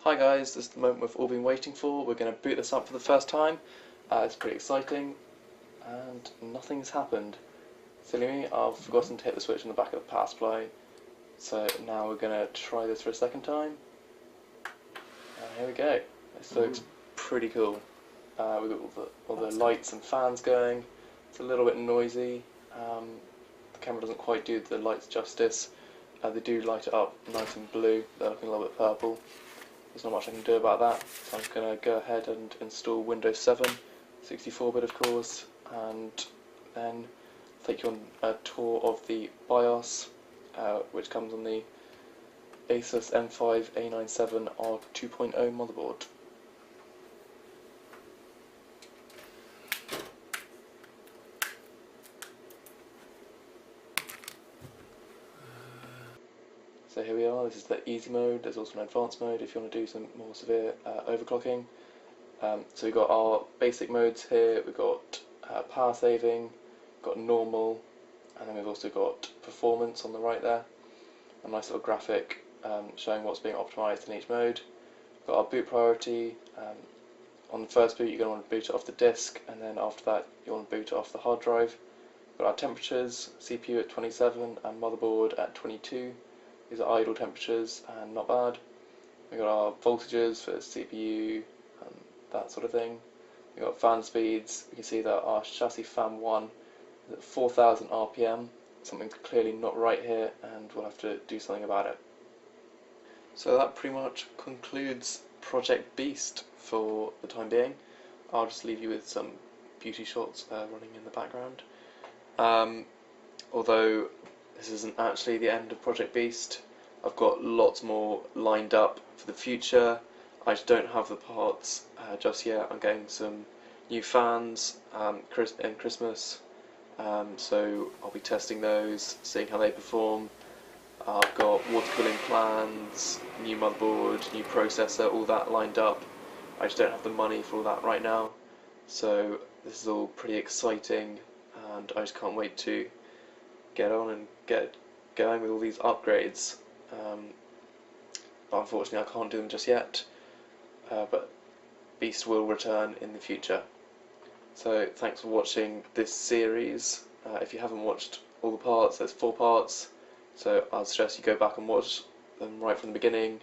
Hi guys, this is the moment we've all been waiting for. We're going to boot this up for the first time. It's pretty exciting, and nothing's happened. Silly me, I've forgotten to hit the switch on the back of the power supply. So now we're going to try this for a second time. And here we go. This looks pretty cool. We've got all the lights and fans going. It's a little bit noisy. The camera doesn't quite do the lights justice. They do light it up nice and blue. They're looking a little bit purple. There's not much I can do about that, so I'm just going to go ahead and install Windows 7, 64-bit of course, and then take you on a tour of the BIOS, which comes on the Asus M5 A97R 2.0 motherboard. So here we are, this is the easy mode. There's also an advanced mode if you want to do some more severe overclocking. So we've got our basic modes here, we've got power saving, we've got normal, and then we've also got performance on the right there. A nice little graphic showing what's being optimised in each mode. We've got our boot priority. On the first boot you're going to want to boot it off the disk, and then after that you want to boot it off the hard drive. We've got our temperatures, CPU at 27 and motherboard at 22. These are idle temperatures and not bad. We've got our voltages for CPU and that sort of thing. We've got fan speeds. We can see that our chassis fan 1 is at 4000 RPM. Something's clearly not right here, and we'll have to do something about it. So that pretty much concludes Project Beast for the time being. I'll just leave you with some beauty shots running in the background. Although this isn't actually the end of Project Beast. I've got lots more lined up for the future. I just don't have the parts just yet. I'm getting some new fans in Christmas, so I'll be testing those, seeing how they perform. I've got water cooling plans, new motherboard, new processor, all that lined up. I just don't have the money for all that right now, so this is all pretty exciting, and I just can't wait to get on and get going with all these upgrades. But unfortunately I can't do them just yet, but Beast will return in the future. So thanks for watching this series. If you haven't watched all the parts, there's 4 parts, so I'd suggest you go back and watch them right from the beginning.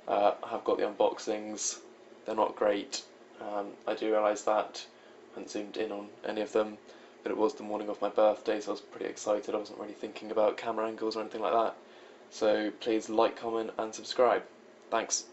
I have got the unboxings, they're not great, I do realise that. I haven't zoomed in on any of them, but it was the morning of my birthday, so I was pretty excited. I wasn't really thinking about camera angles or anything like that. So please like, comment and subscribe. Thanks.